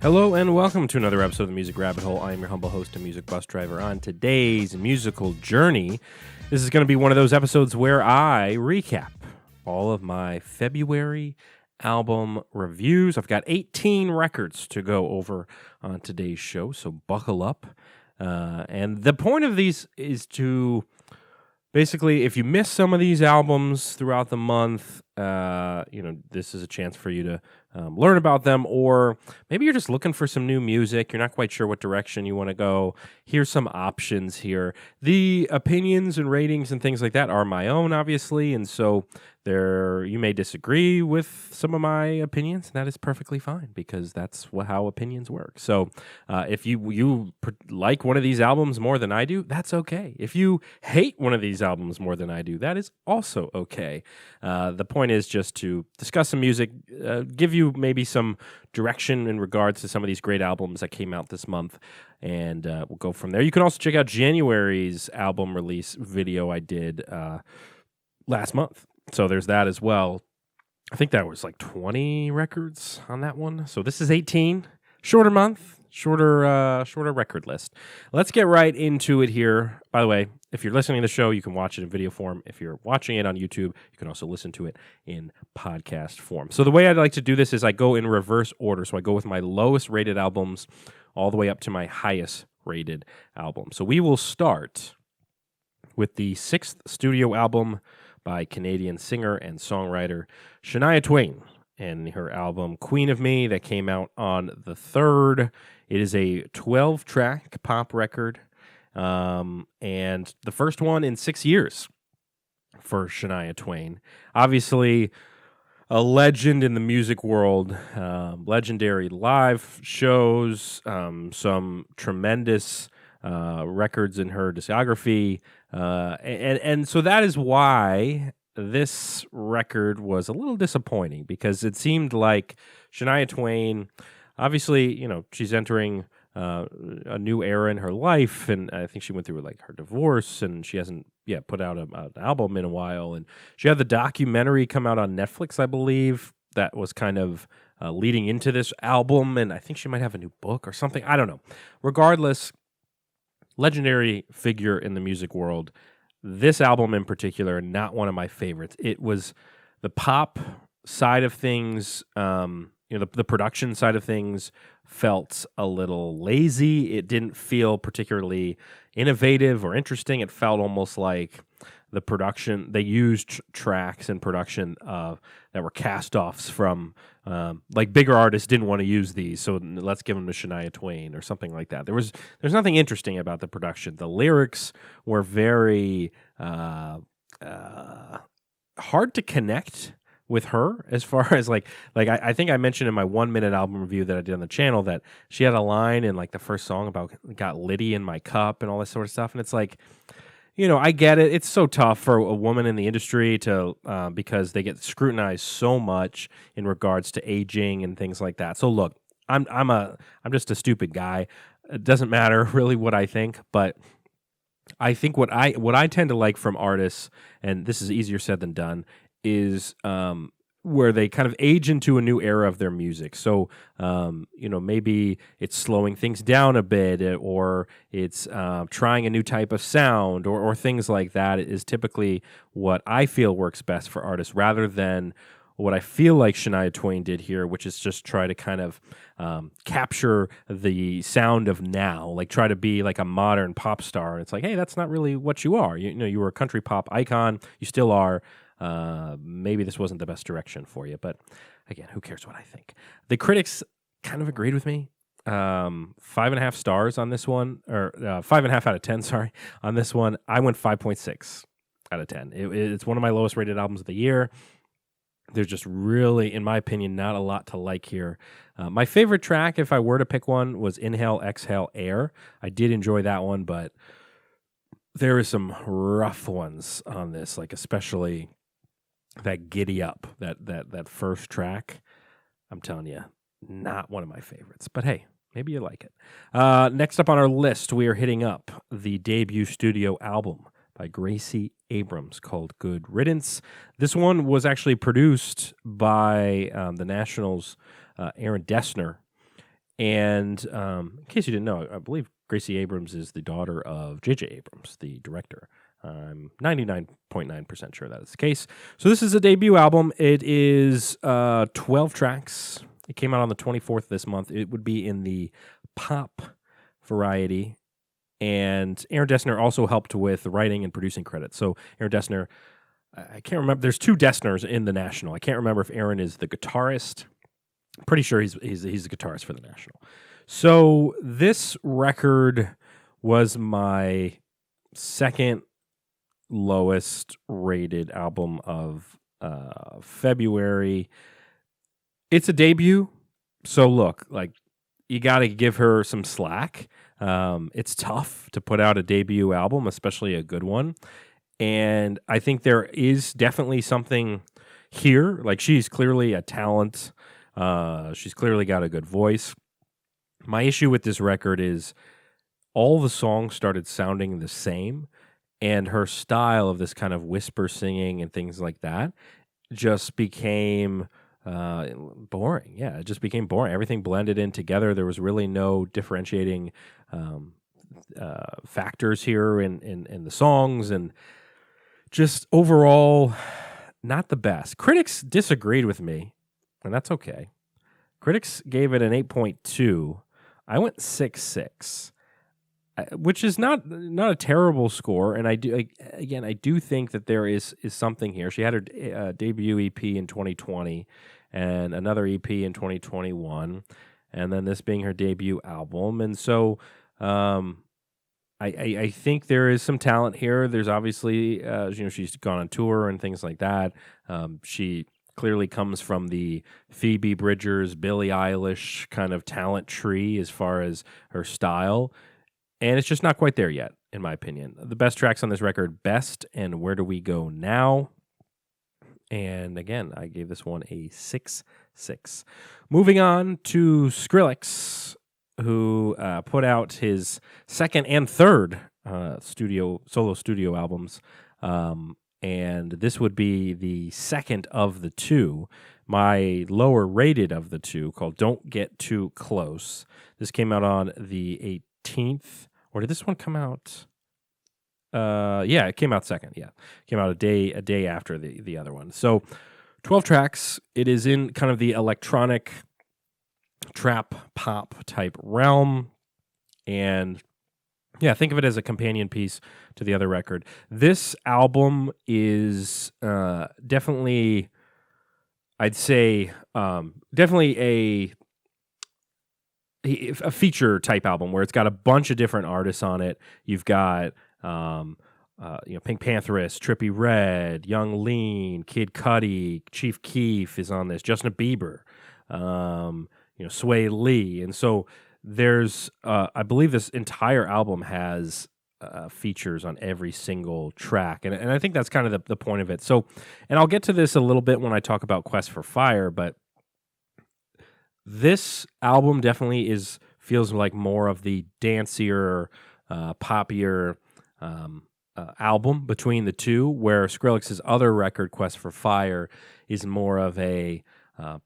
Hello and welcome to another episode of the Music Rabbit Hole. I am your humble host and music bus driver. On today's musical journey, this is going to be one of those episodes where I recap all of my February album reviews. I've got 18 records to go over on today's show, so buckle up. And the point of these is to basically, if you miss some of these albums throughout the month, this is a chance for you to learn about them, or maybe you're just looking for some new music. You're not quite sure what direction you want to go. Here's some options here. The opinions and ratings and things like that are my own, obviously, and so you may disagree with some of my opinions, and that is perfectly fine because that's how opinions work. So if you like one of these albums more than I do, that's okay. If you hate one of these albums more than I do, that is also okay. The point is just to discuss some music, give you maybe some direction in regards to some of these great albums that came out this month, and we'll go from there. You can also check out January's album release video I did last month. So there's that as well. I think that was like 20 records on that one. So this is 18. Shorter month, shorter record list. Let's get right into it here. By the way, if you're listening to the show, you can watch it in video form. If you're watching it on YouTube, you can also listen to it in podcast form. So the way I'd like to do this is I go in reverse order. So I go with my lowest rated albums all the way up to my highest rated album. So we will start with the 6th studio album by Canadian singer and songwriter Shania Twain and her album Queen of Me that came out on the 3rd. It is a 12-track pop record, and the first one in 6 years for Shania Twain. Obviously, a legend in the music world, legendary live shows, some tremendous records in her discography, and so that is why this record was a little disappointing, because it seemed like Shania Twain, obviously, she's entering a new era in her life, and I think she went through like her divorce, and she hasn't put out an album in a while, and she had the documentary come out on Netflix, I believe, that was kind of leading into this album, and I think she might have a new book or something. I don't know. Regardless, legendary figure in the music world. This album in particular, not one of my favorites. It was the pop side of things, the production side of things felt a little lazy. It didn't feel particularly innovative or interesting. It felt almost like the production, they used tracks in production that were cast-offs from, like bigger artists didn't want to use these, so let's give them to Shania Twain or something like that. There's nothing interesting about the production. The lyrics were very hard to connect with her, as far as like I think I mentioned in my 1-minute album review that I did on the channel that she had a line in like the first song about got Liddy in my cup and all this sort of stuff, and it's like, I get it. It's so tough for a woman in the industry to because they get scrutinized so much in regards to aging and things like that. So look, I'm just a stupid guy. It doesn't matter really what I think, but I think what I tend to like from artists, and this is easier said than done, is where they kind of age into a new era of their music. So, maybe it's slowing things down a bit, or it's trying a new type of sound, or things like that is typically what I feel works best for artists, rather than what I feel like Shania Twain did here, which is just try to kind of capture the sound of now, like try to be like a modern pop star. And it's like, hey, that's not really what you are. You were a country pop icon. You still are. Maybe this wasn't the best direction for you, but again, who cares what I think? The critics kind of agreed with me. 5.5 stars on this one, or 5.5 out of 10, sorry, on this one. I went 5.6 out of 10. It's one of my lowest rated albums of the year. There's just really, in my opinion, not a lot to like here. My favorite track, if I were to pick one, was Inhale, Exhale, Air. I did enjoy that one, but there are some rough ones on this, like especially that Giddy Up, that first track. I'm telling you, not one of my favorites. But hey, maybe you like it. Next up on our list, we are hitting up the debut studio album by Gracie Abrams called Good Riddance. This one was actually produced by the Nationals' Aaron Dessner. And in case you didn't know, I believe Gracie Abrams is the daughter of J.J. Abrams, the director. I'm 99.9% sure that is the case. So this is a debut album. It is 12 tracks. It came out on the 24th this month. It would be in the pop variety. And Aaron Dessner also helped with the writing and producing credits. So Aaron Dessner, I can't remember. There's two Dessners in the National. I can't remember if Aaron is the guitarist. I'm pretty sure he's the guitarist for the National. So this record was my second lowest rated album of February. It's a debut, so look, like, you got to give her some slack. It's tough to put out a debut album, especially a good one. And I think there is definitely something here. Like, she's clearly a talent. She's clearly got a good voice. My issue with this record is all the songs started sounding the same, and her style of this kind of whisper singing and things like that just became boring. Yeah, it just became boring. Everything blended in together. There was really no differentiating factors here in the songs, and just overall not the best. Critics disagreed with me, and that's okay. Critics gave it an 8.2. I went 6.6, which is not a terrible score. And I do think that there is something here. She had her debut EP in 2020 and another EP in 2021, and then this being her debut album. And so I think there is some talent here. There's obviously, she's gone on tour and things like that. She clearly comes from the Phoebe Bridgers, Billie Eilish kind of talent tree as far as her style. And it's just not quite there yet, in my opinion. The best tracks on this record, Best and Where Do We Go Now? And again, I gave this one a 6.6. Moving on to Skrillex, who put out his second and third solo studio albums. And this would be the second of the two, my lower rated of the two, called Don't Get Too Close. This came out on the 18th. Or did this one come out? Yeah, it came out second. Yeah, it came out a day after the other one. So 12 tracks. It is in kind of the electronic trap pop type realm. And yeah, think of it as a companion piece to the other record. This album is definitely, I'd say, definitely a feature type album where it's got a bunch of different artists on it. You've got Pink Pantheress, Trippie Redd, Young Lean, Kid Cudi, Chief Keef is on this, Justin Bieber, Sway Lee, and so there's I believe this entire album has features on every single track, and I think that's kind of the point of it. So, and I'll get to this a little bit when I talk about Quest for Fire, but this album definitely feels like more of the dancier, poppier album between the two, where Skrillex's other record, Quest for Fire, is more of a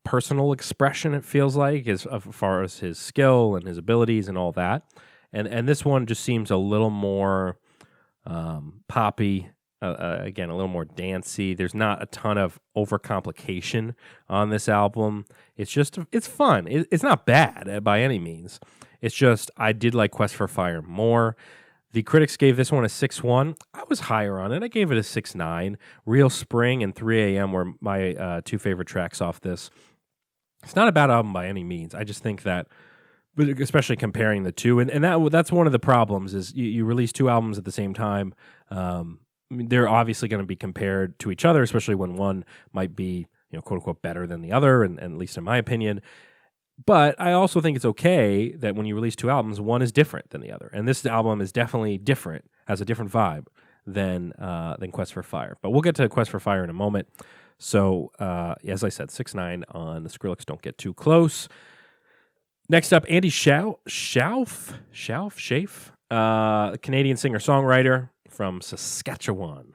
personal expression, it feels like, as far as his skill and his abilities and all that. And this one just seems a little more poppy, again, a little more dancey. There's not a ton of overcomplication on this album. It's fun. It's not bad by any means. It's just, I did like Quest for Fire more. The critics gave this one a 6.1. I was higher on it. I gave it a 6.9. Real Spring and 3 a.m. were my two favorite tracks off this. It's not a bad album by any means. I just think that, but especially comparing the two, and that's one of the problems is you release two albums at the same time. They're obviously going to be compared to each other, especially when one might be, quote unquote, better than the other, and at least in my opinion. But I also think it's okay that when you release two albums, one is different than the other. And this album is definitely different, has a different vibe than Quest for Fire. But we'll get to Quest for Fire in a moment. So, as I said, 6.9 on the Skrillex Don't Get Too Close. Next up, Andy Shauf, Canadian singer-songwriter from Saskatchewan.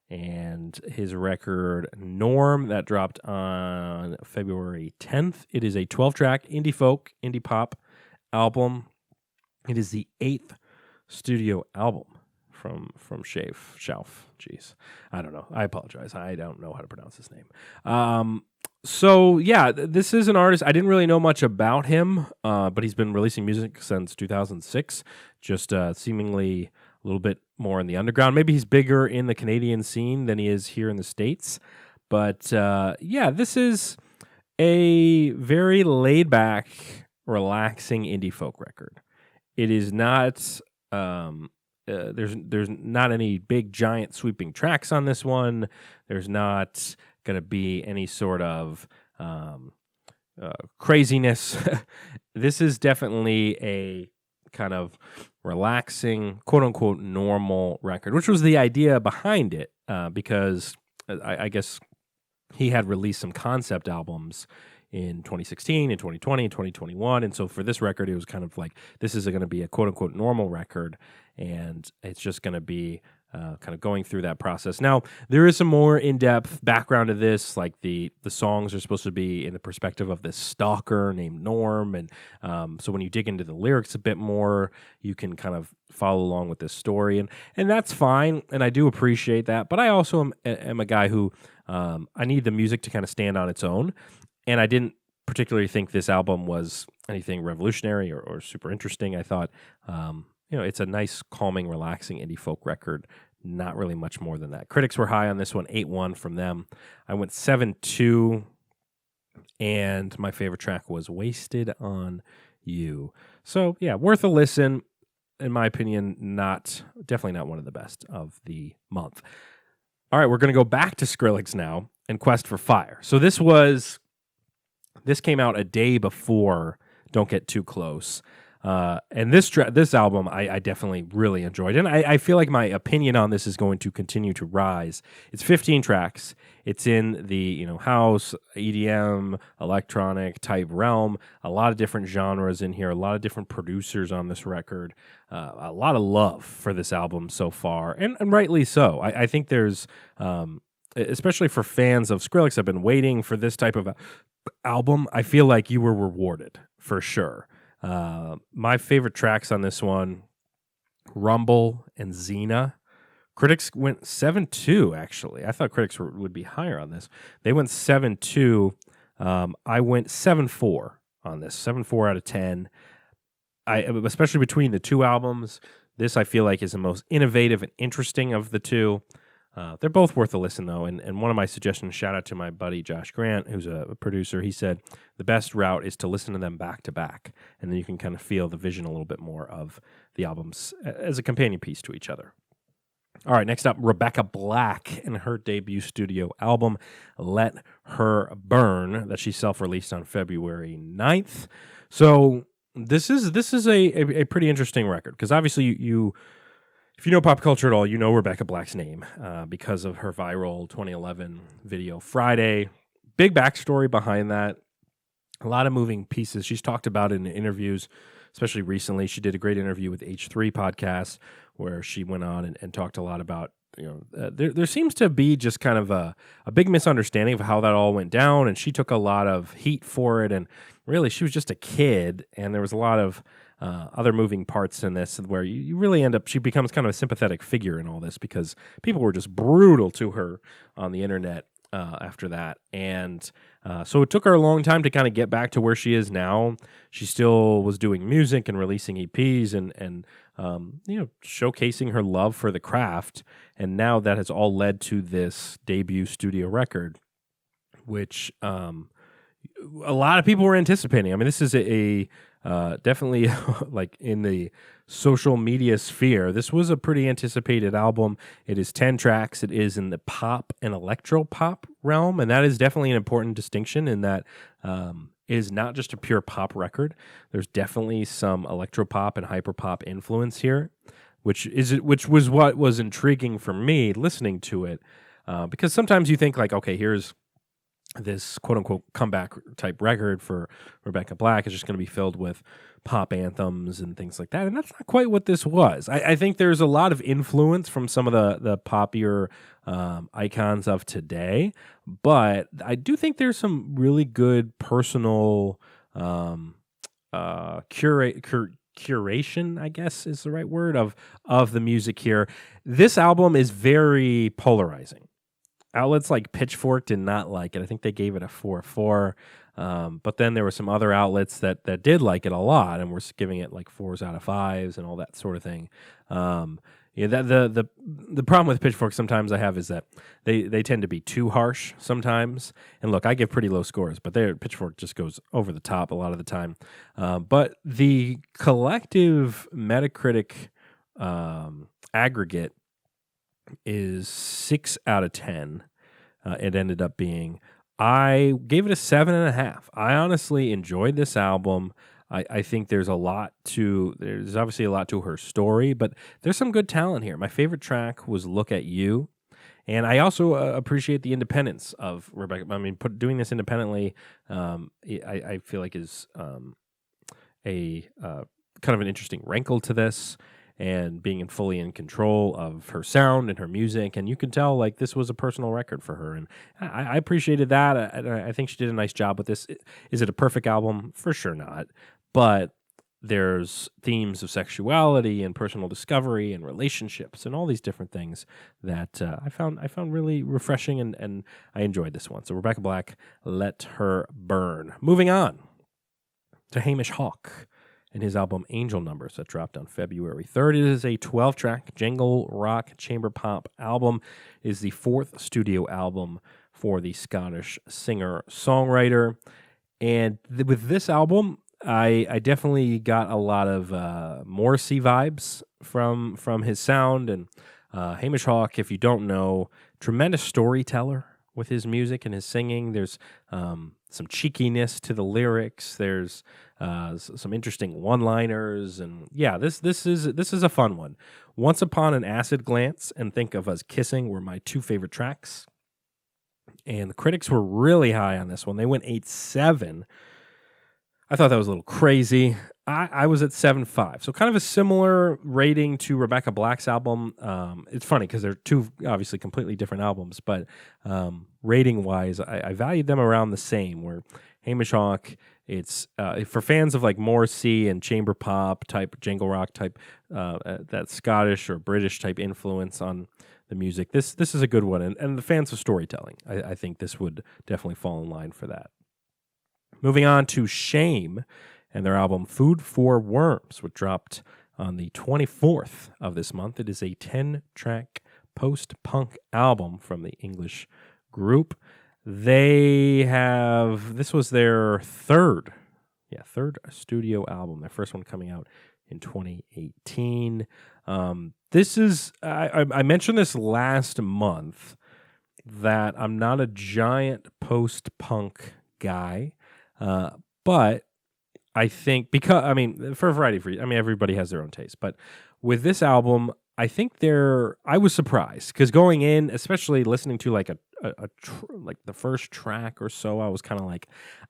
And his record Norm, that dropped on February 10th. It is a 12-track indie folk, indie pop album. It is the 8th studio album from Shauf. Jeez, I don't know. I apologize. I don't know how to pronounce his name. So yeah, this is an artist. I didn't really know much about him, but he's been releasing music since 2006. Just seemingly a little bit more in the underground. Maybe he's bigger in the Canadian scene than he is here in the States. But yeah, this is a very laid back, relaxing indie folk record. It is not. There's not any big giant sweeping tracks on this one. There's not going to be any sort of craziness. This is definitely a kind of relaxing, quote unquote, normal record, which was the idea behind it, because I guess he had released some concept albums in 2016 and 2020 and 2021. And so for this record, it was kind of like, this is going to be a quote unquote normal record. And it's just going to be kind of going through that process. Now, there is some more in-depth background to this, like the songs are supposed to be in the perspective of this stalker named Norm. And so when you dig into the lyrics a bit more, you can kind of follow along with this story. And that's fine. And I do appreciate that. But I also am a guy who I need the music to kind of stand on its own. And I didn't particularly think this album was anything revolutionary or super interesting. I thought, it's a nice, calming, relaxing indie folk record. Not really much more than that. Critics were high on this one, 8-1 from them. I went 7-2, and my favorite track was Wasted on You. So, yeah, worth a listen. In my opinion, definitely not one of the best of the month. All right, we're going to go back to Skrillex now and Quest for Fire. So this came out a day before Don't Get Too Close. And this album, I definitely really enjoyed. And I feel like my opinion on this is going to continue to rise. It's 15 tracks. It's in the house, EDM, electronic type realm. A lot of different genres in here. A lot of different producers on this record. A lot of love for this album so far. And rightly so. I think there's, especially for fans of Skrillex, I've been waiting for this type of album. I feel like you were rewarded for sure. My favorite tracks on this one, Rumble and Xena. Critics went 7-2, actually. I thought critics would be higher on this. They went 7-2. I went 7-4 on this, 7-4 out of 10. Especially between the two albums, this I feel like is the most innovative and interesting of the two. They're both worth a listen, though, and one of my suggestions, shout out to my buddy Josh Grant, who's a producer, he said the best route is to listen to them back to back, and then you can kind of feel the vision a little bit more of the albums as a companion piece to each other. All right, next up, Rebecca Black and her debut studio album, Let Her Burn, that she self-released on February 9th. So this is a pretty interesting record, because obviously you if you know pop culture at all, you know Rebecca Black's name because of her viral 2011 video Friday. Big backstory behind that. A lot of moving pieces. She's talked about it in interviews, especially recently. She did a great interview with H3 podcast where she went on and talked a lot about, there seems to be just kind of a big misunderstanding of how that all went down. And she took a lot of heat for it. And really, she was just a kid. And there was a lot of other moving parts in this where you really end up, she becomes kind of a sympathetic figure in all this because people were just brutal to her on the internet after that. And so it took her a long time to kind of get back to where she is now. She still was doing music and releasing EPs and showcasing her love for the craft. And now that has all led to this debut studio record, which a lot of people were anticipating. I mean, this is a definitely like in the social media sphere, this was a pretty anticipated album. It is 10 tracks. It is in the pop and electro pop realm, and that is definitely an important distinction in that it is not just a pure pop record. There's definitely some electro pop and hyper pop influence here, which was what was intriguing for me listening to it, because sometimes you think like, okay, here's this quote-unquote comeback type record for Rebecca Black is just going to be filled with pop anthems and things like that, and that's not quite what this was. I think there's a lot of influence from some of the poppier icons of today, but I do think there's some really good personal curation, I guess is the right word, of the music here. This album is very polarizing. Outlets like Pitchfork did not like it. I think they gave it a 4.4. But then there were some other outlets that did like it a lot and were giving it like 4s out of 5s and all that sort of thing. The problem with Pitchfork sometimes I have is that they tend to be too harsh sometimes. And look, I give pretty low scores, but Pitchfork just goes over the top a lot of the time. But the collective Metacritic aggregate is 6 out of 10. It ended up being. I gave it a 7.5. I honestly enjoyed this album. I think there's obviously a lot to her story, but there's some good talent here. My favorite track was "Look at You," and I also appreciate the independence of Rebecca. I mean, doing this independently, I feel like is a kind of an interesting wrinkle to this. And being fully in control of her sound and her music. And you can tell, like, this was a personal record for her. And I appreciated that. I think she did a nice job with this. Is it a perfect album? For sure not. But there's themes of sexuality and personal discovery and relationships and all these different things that I found really refreshing. And I enjoyed this one. So Rebecca Black, Let Her Burn. Moving on to Hamish Hawk and his album Angel Numbers that dropped on February 3rd. It is a 12-track jangle rock chamber pop album. It is the 4th studio album for the Scottish singer-songwriter. And with this album, I definitely got a lot of Morrissey vibes from his sound. And Hamish Hawk, if you don't know, tremendous storyteller with his music and his singing. There's some cheekiness to the lyrics. There's some interesting one-liners, and yeah, this is a fun one. Once Upon an Acid Glance and Think of Us Kissing were my 2 favorite tracks, and the critics were really high on this one. They went 8.7. I thought that was a little crazy. I was at 7.5, so kind of a similar rating to Rebecca Black's album. It's funny because they're 2 obviously completely different albums, but rating-wise, I valued them around the same, where Hamish Hawk, it's for fans of like Morrissey and chamber pop type, jangle rock type, that Scottish or British type influence on the music. This is a good one, and the fans of storytelling, I think this would definitely fall in line for that. Moving on to Shame and their album Food for Worms, which dropped on the 24th of this month. It is a 10-track post-punk album from the English group. This was their third studio album, their first one coming out in 2018. This is, I mentioned this last month, that I'm not a giant post-punk guy, but I think for a variety of reasons, everybody has their own taste, but with this album, I think I was surprised because going in, especially listening to like like the first track or so, I was kind of like,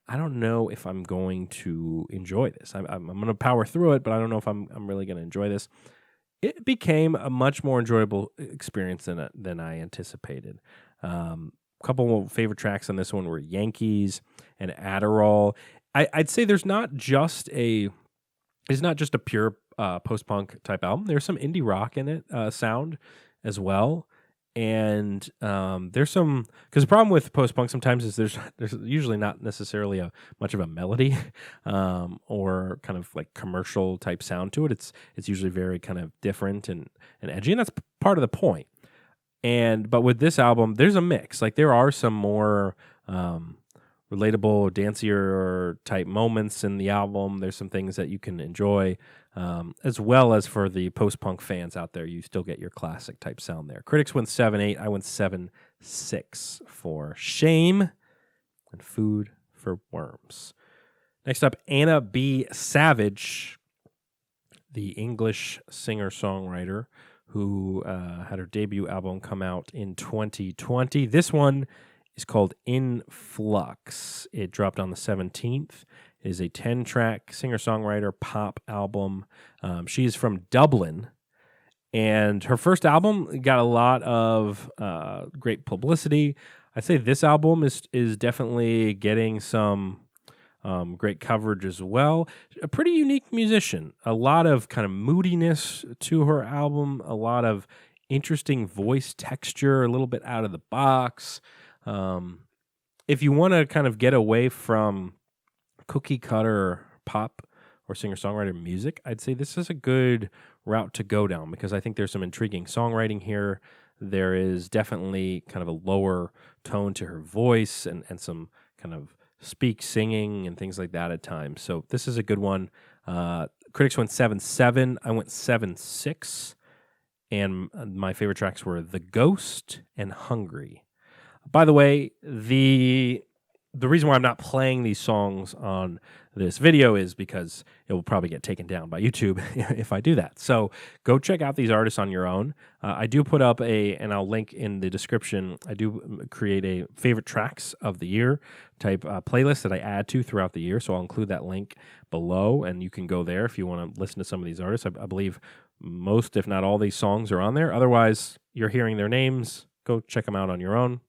I don't know if I'm going to enjoy this. I'm going to power through it, but I don't know if I'm really going to enjoy this. It became a much more enjoyable experience than I anticipated. A couple of favorite tracks on this one were Yankees and Adderall. I'd say there's not just a pure post-punk type album. There's some indie rock in it, sound as well. And there's some, because the problem with post-punk sometimes is there's usually not necessarily much of a melody or kind of like commercial type sound to it. It's usually very kind of different and edgy, and that's part of the point. But with this album, there's a mix. Like there are some more relatable, dancier type moments in the album. There's some things that you can enjoy, as well as for the post-punk fans out there, you still get your classic type sound there. Critics went 7.8. I went 7.6 for Shame and Food for Worms. Next up, Anna B. Savage, the English singer-songwriter who had her debut album come out in 2020. This one is called In Flux. It dropped on the 17th. It is a 10-track singer-songwriter pop album. She is from Dublin, and her first album got a lot of great publicity. I'd say this album is definitely getting some Great coverage as well. A pretty unique musician. A lot of kind of moodiness to her album. A lot of interesting voice texture. A little bit out of the box. If you want to kind of get away from cookie cutter pop or singer-songwriter music, I'd say this is a good route to go down because I think there's some intriguing songwriting here. There is definitely kind of a lower tone to her voice and some kind of singing and things like that at times. So this is a good one. Critics went 7.7. I went 7.6. And my favorite tracks were The Ghost and Hungry. By the way, the reason why I'm not playing these songs on this video is because it will probably get taken down by YouTube if I do that. So go check out these artists on your own. I do put up and I'll link in the description, I do create a favorite tracks of the year type playlist that I add to throughout the year. So I'll include that link below and you can go there if you want to listen to some of these artists. I believe most, if not all, these songs are on there. Otherwise, you're hearing their names. Go check them out on your own.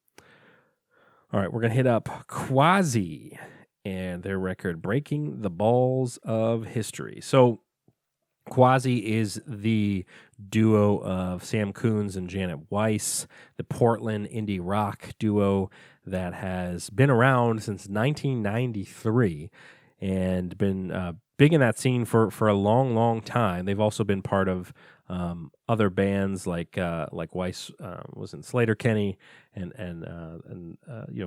All right, we're going to hit up Quasi and their record, Breaking the Balls of History. So Quasi is the duo of Sam Coons and Janet Weiss, the Portland indie rock duo that has been around since 1993 and been big in that scene for a long, long time. They've also been part of other bands like Weiss was in Slater-Kenny, and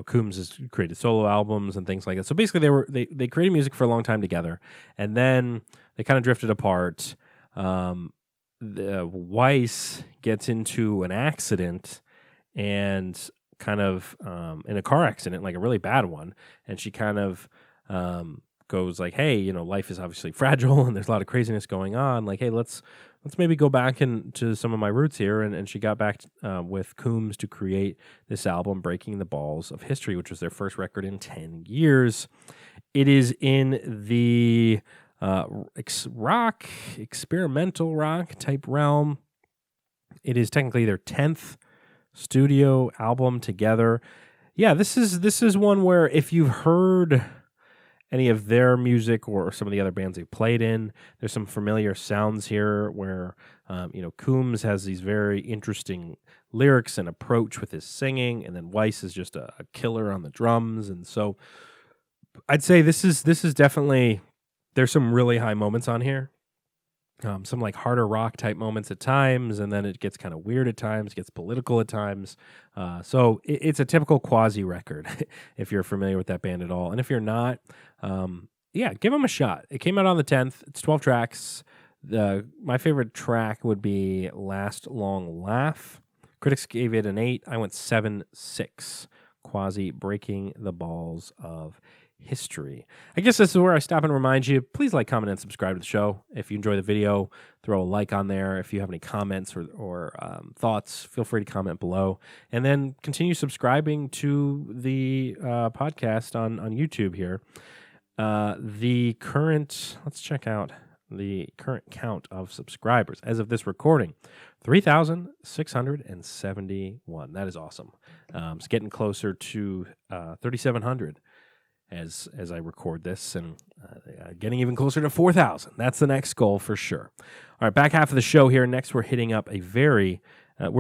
Coombs has created solo albums and things like that. So basically, they created music for a long time together, and then they kind of drifted apart. The Weiss gets into an accident and kind of in a car accident, like a really bad one, and she kind of goes like, hey, life is obviously fragile and there's a lot of craziness going on. Like, hey, let's maybe go back into some of my roots here. And she got back with Coombs to create this album, Breaking the Balls of History, which was their first record in 10 years. It is in the experimental rock type realm. It is technically their 10th studio album together. Yeah, this is one where if you've heard any of their music or some of the other bands they've played in, there's some familiar sounds here where, Coombs has these very interesting lyrics and approach with his singing, and then Weiss is just a killer on the drums. And so I'd say this is definitely, there's some really high moments on here. Some like harder rock type moments at times, and then it gets kind of weird at times, gets political at times. So it's a typical Quasi record, if you're familiar with that band at all. And if you're not, give them a shot. It came out on the 10th. It's 12 tracks. My favorite track would be Last Long Laugh. Critics gave it an 8. I went 7.6. Quasi, Breaking the Balls of History. I guess this is where I stop and remind you, please like, comment, and subscribe to the show. If you enjoy the video, throw a like on there. If you have any comments or thoughts, feel free to comment below. And then continue subscribing to the podcast on YouTube here. Let's check out the current count of subscribers. As of this recording, 3,671. That is awesome. It's getting closer to 3,700. As I record this, and getting even closer to 4,000. That's the next goal for sure. All right, back half of the show here. Next, we're hitting up we're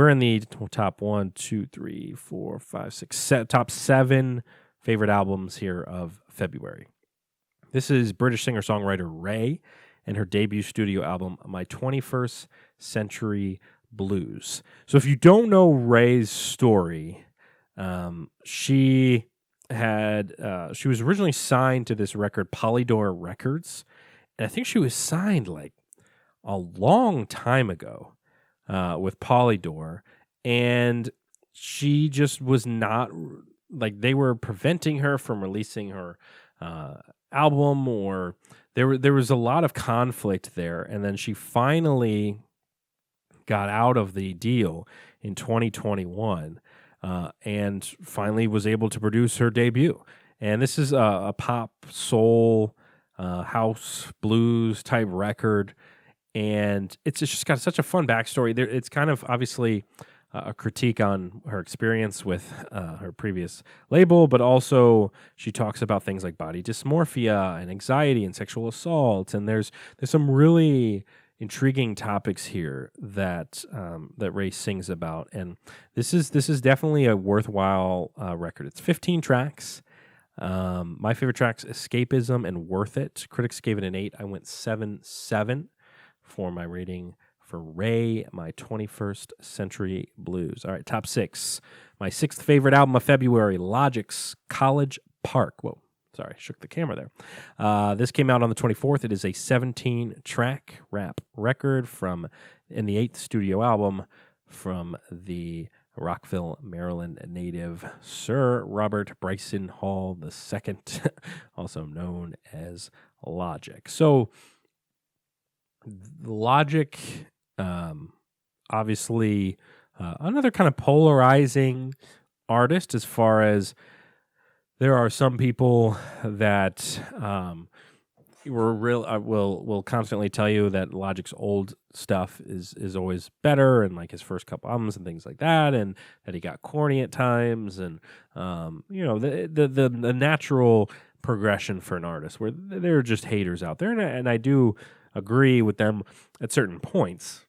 in the top top 7 favorite albums here of February. This is British singer-songwriter RAYE and her debut studio album, My 21st Century Blues. So if you don't know RAYE's story, she was originally signed to this record, Polydor Records, and I think she was signed like a long time ago with Polydor, and she just was not, like, they were preventing her from releasing her album, or there was a lot of conflict there, and then she finally got out of the deal in 2021. And finally was able to produce her debut. And this is a pop, soul, house, blues type record. And it's just got such a fun backstory. It's kind of obviously a critique on her experience with her previous label, but also she talks about things like body dysmorphia and anxiety and sexual assault. And there's some really intriguing topics here that that RAYE sings about. And this is definitely a worthwhile record. It's 15 tracks. My favorite tracks, Escapism and Worth It. Critics gave it an 8. I went 7.7 for my rating for RAYE, my 21st Century Blues. All right, top 6. My 6th favorite album of February, Logic's College Park. Whoa, sorry, shook the camera there. This came out on the 24th. It is a 17-track rap record in the 8th studio album from the Rockville, Maryland native Sir Robert Bryson Hall II, also known as Logic. So, Logic, obviously, another kind of polarizing artist as far as there are some people that will constantly tell you that Logic's old stuff is always better, and like his first couple albums and things like that, and that he got corny at times, and the natural progression for an artist where there are just haters out there, and I do agree with them at certain points,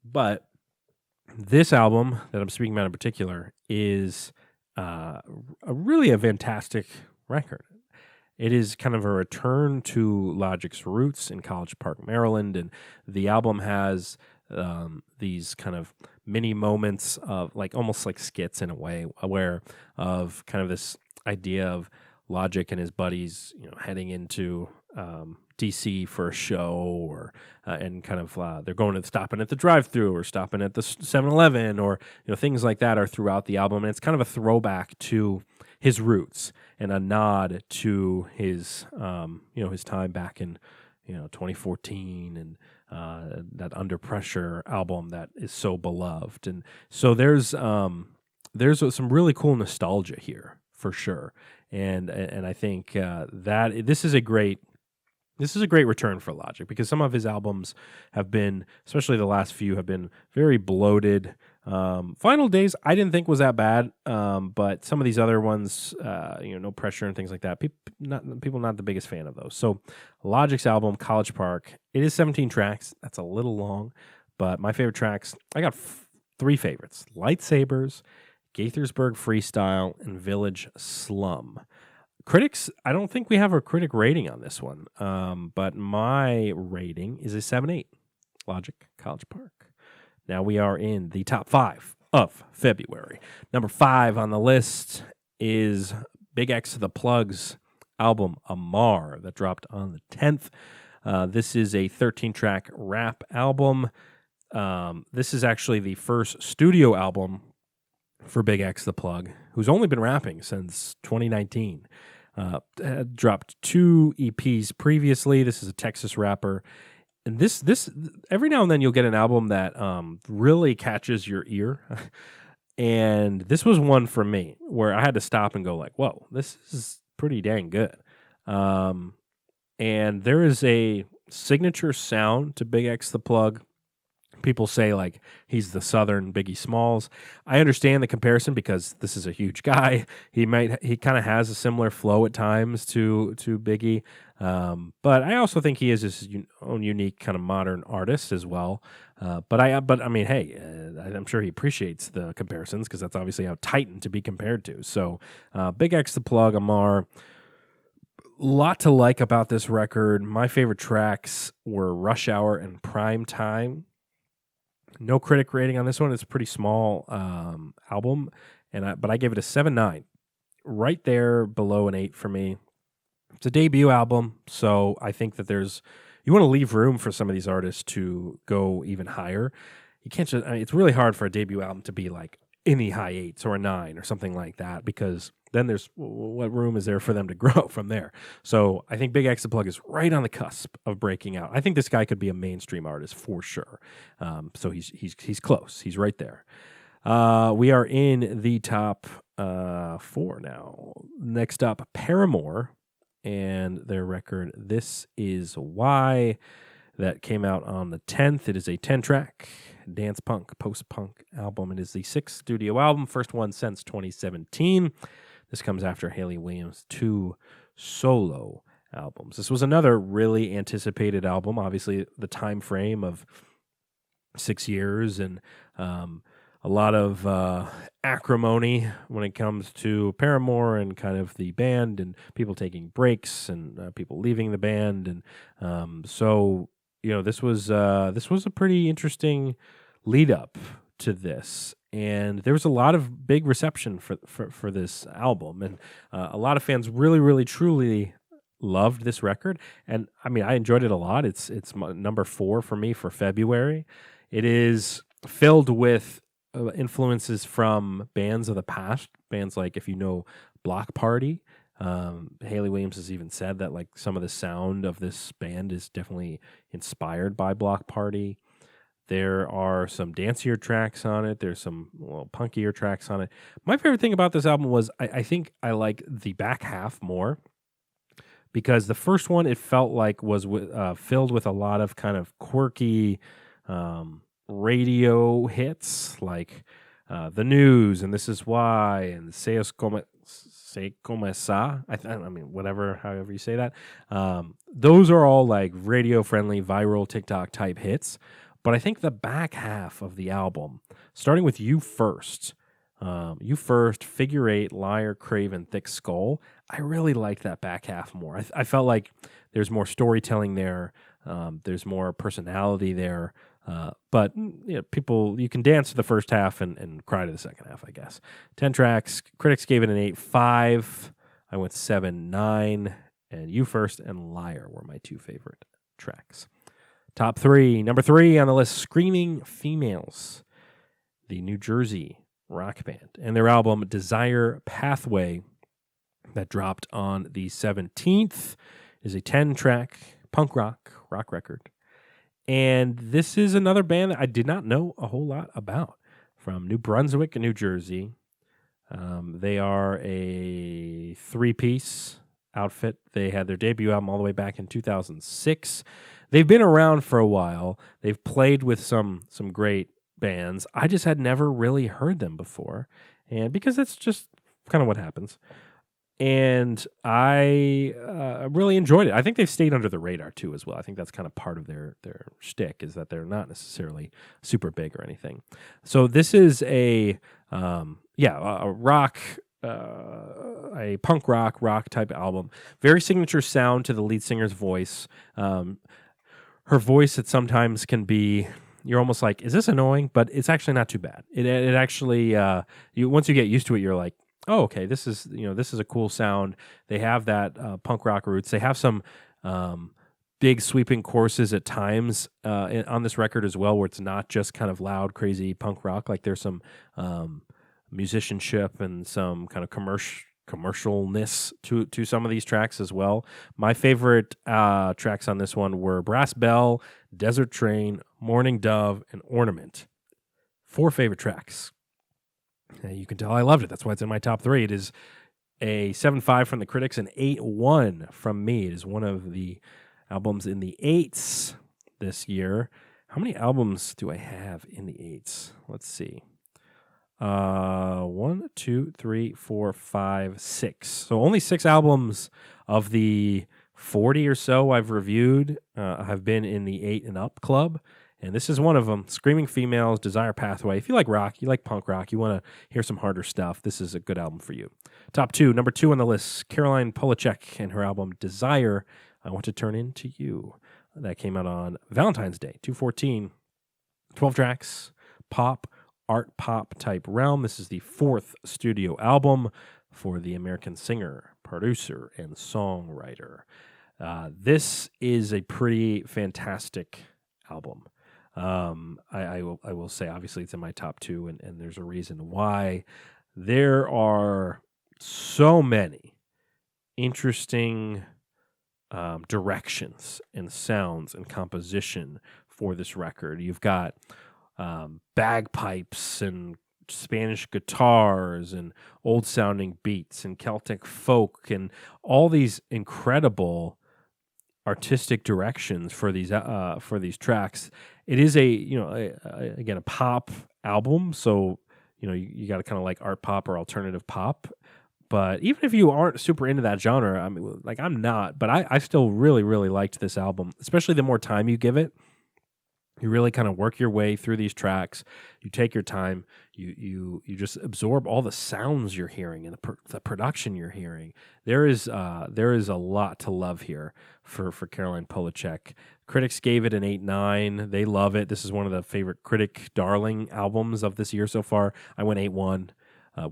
but this album that I'm speaking about in particular is really a fantastic record. It is kind of a return to Logic's roots in College Park, Maryland, and the album has these kind of mini moments of almost like skits in a way, aware of kind of this idea of Logic and his buddies, heading into DC for a show, or and kind of they're stopping at the drive-thru or stopping at the 7-Eleven, or things like that are throughout the album, and it's kind of a throwback to his roots and a nod to his his time back in 2014 and that Under Pressure album that is so beloved. And so there's some really cool nostalgia here for sure, and I think that this is a great return for Logic, because some of his albums have been, especially the last few, have been very bloated. Final Days I didn't think was that bad, but some of these other ones, No Pressure and things like that, people not the biggest fan of those. So Logic's album, College Park, it is 17 tracks. That's a little long, but my favorite tracks, I got 3 favorites: Lightsabers, Gaithersburg Freestyle, and Village Slum. Critics, I don't think we have a critic rating on this one, but my rating is a 7.8. Logic, College Park. Now we are in the top 5 of February. Number 5 on the list is BigXthaPlug's album AMAR that dropped on the 10th. This is a 13-track rap album. This is actually the first studio album for BigXthaPlug, who's only been rapping since 2019. Dropped 2 EPs previously. This is a Texas rapper. And this every now and then you'll get an album that really catches your ear. And this was one for me where I had to stop and go like, whoa, this is pretty dang good. And there is a signature sound to BigXthaPlug. People say like he's the Southern Biggie Smalls. I understand the comparison because this is a huge guy. He kind of has a similar flow at times to Biggie, but I also think he is his own unique kind of modern artist as well. But I mean, hey, I'm sure he appreciates the comparisons because that's obviously how Titan to be compared to. So, BigXthaPlug, AMAR. Lot to like about this record. My favorite tracks were Rush Hour and Prime Time. No critic rating on this one. It's a pretty small album, but I gave it a 7.9, right there below an 8 for me. It's a debut album, so I think that you want to leave room for some of these artists to go even higher. You can't just. It's really hard for a debut album to be like in the high 8s or a 9 or something like that, because then there's what room is there for them to grow from there. So I think BigXthaPlug is right on the cusp of breaking out. I think this guy could be a mainstream artist for sure. So he's close. He's right there. We are in the top 4 now. Next up, Paramore and their record This Is Why, that came out on the 10th. It is a 10-track dance punk, post-punk album. It is the 6th studio album, first one since 2017. This comes after Hayley Williams' 2 solo albums. This was another really anticipated album. Obviously, the time frame of 6 years and a lot of acrimony when it comes to Paramore and kind of the band and people taking breaks and people leaving the band. And so, this was a pretty interesting lead up to this. And there was a lot of big reception for this album. And a lot of fans really, really, truly loved this record. And I mean, I enjoyed it a lot. It's number 4 for me for February. It is filled with influences from bands of the past, bands like, if you know, Block Party. Hayley Williams has even said that like some of the sound of this band is definitely inspired by Block Party. There are some dancier tracks on it. There's some punkier tracks on it. My favorite thing about this album was I think I like the back half more, because the first one, it felt like was filled with a lot of kind of quirky radio hits, like The News and This Is Why and Se Como Esa. I mean, however you say that. Those are all like radio-friendly, viral TikTok type hits. But I think the back half of the album, starting with You First, Figure Eight, Liar, Craven, Thick Skull, I really liked that back half more. I felt like there's more storytelling there. There's more personality there. But people, you can dance to the first half and cry to the second half, I guess. 10 tracks. Critics gave it an 8.5. I went 7.9. And You First and Liar were my 2 favorite tracks. Top 3. Number 3 on the list, Screaming Females, the New Jersey rock band, and their album Desire Pathway that dropped on the 17th is a 10-track punk rock record. And this is another band that I did not know a whole lot about, from New Brunswick, New Jersey. They are a 3-piece outfit. They had their debut album all the way back in 2006. They've been around for a while. They've played with some great bands. I just had never really heard them before, and because that's just kind of what happens. And I really enjoyed it. I think they've stayed under the radar too as well. I think that's kind of part of their shtick, is that they're not necessarily super big or anything. So this is a rock, a punk rock type album. Very signature sound to the lead singer's voice. Her voice at sometimes can be, you're almost like, is this annoying? But it's actually not too bad. It actually, once you get used to it, you're like, oh, okay, this is a cool sound. They have that punk rock roots. They have some big sweeping choruses at times on this record as well, where it's not just kind of loud, crazy punk rock. Like there's some musicianship and some kind of commercialness to some of these tracks as well. My favorite tracks on this one were Brass Bell, Desert Train, Morning Dove, and Ornament. 4 favorite tracks. You can tell I loved it. That's why it's in my top 3. It is a 7.5 from the critics and 8.1 from me. It is one of the albums in the 8s this year. How many albums do I have in the 8s? Let's see. 1, 2, 3, 4, 5, 6. So only 6 albums of the 40 or so I've reviewed have been in the 8 and up club. And this is one of them. Screaming Females, Desire Pathway. If you like rock, you like punk rock, you want to hear some harder stuff, this is a good album for you. Top 2, number 2 on the list, Caroline Polachek and her album Desire, I Want to Turn Into You. That came out on Valentine's Day, 2/14. 12 tracks, pop, art pop type realm. This is the 4th studio album for the American singer, producer, and songwriter. This is a pretty fantastic album. I will say, obviously, it's in my top 2, and there's a reason why. There are so many interesting directions and sounds and composition for this record. You've got bagpipes and Spanish guitars and old sounding beats and Celtic folk and all these incredible artistic directions for these tracks. It is again a pop album, so you got to kind of like art pop or alternative pop. But even if you aren't super into that genre, I mean, like I'm not, but I still really, really liked this album, especially the more time you give it. You really kind of work your way through these tracks. You take your time. You just absorb all the sounds you're hearing and the production you're hearing. There is a lot to love here for Caroline Polachek. Critics gave it an 8.9. They love it. This is one of the favorite critic darling albums of this year so far. I went 8.1.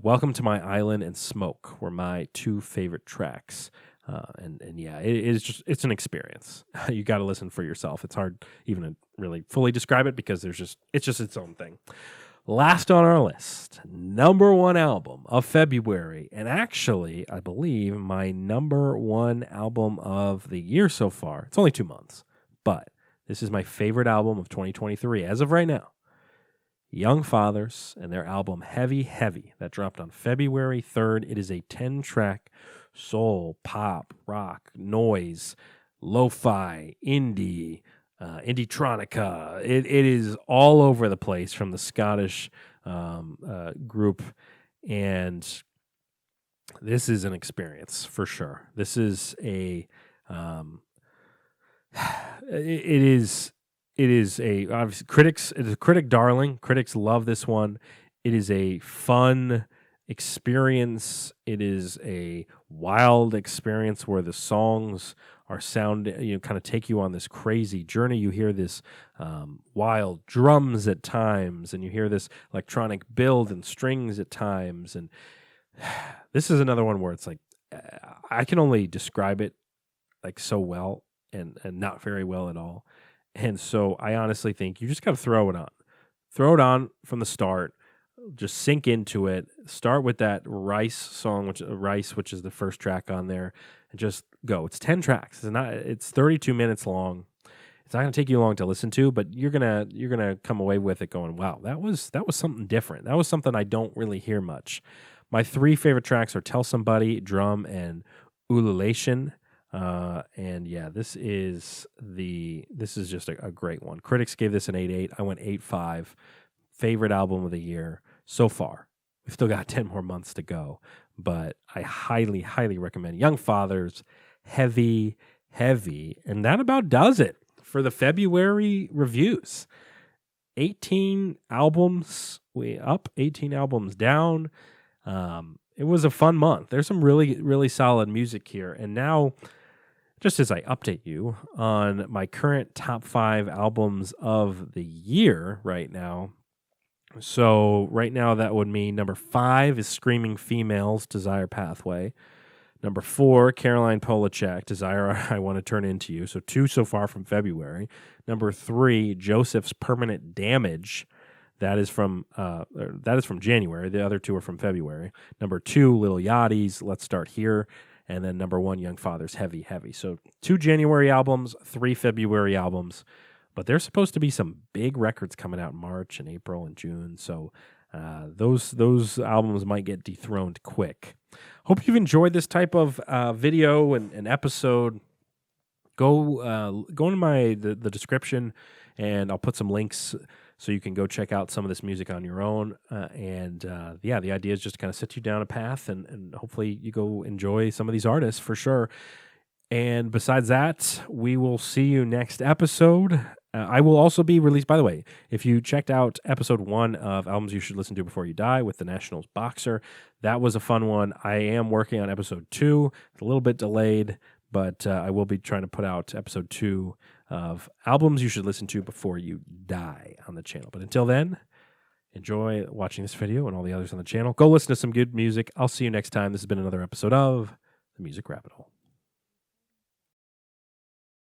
Welcome to My Island and Smoke were my two favorite tracks. And yeah, it's an experience. You got to listen for yourself. It's hard even to really fully describe it because it's just its own thing. Last on our list, number one album of February, and actually, I believe my number one album of the year so far. It's only 2 months, but this is my favorite album of 2023 as of right now. Young Fathers and their album Heavy Heavy that dropped on February 3rd. It is a 10-track soul, pop, rock, noise, lo-fi, indie, indie-tronica. It is all over the place from the Scottish group, and this is an experience for sure. This is a it is obviously it is a critic darling. Critics love this one. It is a fun experience. It is a wild experience where the songs are kind of take you on this crazy journey. You hear this wild drums at times, and you hear this electronic build and strings at times. And this is another one where it's like I can only describe it like so well and not very well at all. And so I honestly think you just got to throw it on. Throw it on from the start. Just sink into it. Start with that Rice song, which is the first track on there, and just go. It's 10 tracks. It's 32 minutes long. It's not going to take you long to listen to, but you're gonna come away with it going, wow, that was something different. That was something I don't really hear much. My three favorite tracks are Tell Somebody, Drum, and Ululation. And yeah, this is just a great one. Critics gave this an 8.8. I went 8.5. Favorite album of the year so far. We've still got 10 more months to go, but I highly, highly recommend Young Fathers, Heavy, Heavy, and that about does it for the February reviews. 18 albums, 18 albums down. It was a fun month. There's some really, really solid music here. And now, just as I update you on my current top 5 albums of the year right now. So right now that would mean number 5 is Screaming Females, Desire Pathway. Number 4, Caroline Polachek, Desire I Want to Turn Into You. So 2 so far from February. Number 3, Joseph's Permanent Damage. That is from January. The other 2 are from February. Number 2, Lil Yachty's Let's Start Here. And then number 1, Young Fathers, Heavy, Heavy. So 2 January albums, 3 February albums. But there's supposed to be some big records coming out in March and April and June. So those albums might get dethroned quick. Hope you've enjoyed this type of video and episode. Go into the description, and I'll put some links so you can go check out some of this music on your own. The idea is just to kind of set you down a path, and hopefully you go enjoy some of these artists for sure. And besides that, we will see you next episode. I will also be released, by the way, if you checked out episode 1 of Albums You Should Listen to Before You Die with the Nationals Boxer, that was a fun one. I am working on episode 2. It's a little bit delayed, but I will be trying to put out episode 2 of Albums You Should Listen to Before You Die on the channel. But until then, enjoy watching this video and all the others on the channel. Go listen to some good music. I'll see you next time. This has been another episode of The Music Rabbit Hole.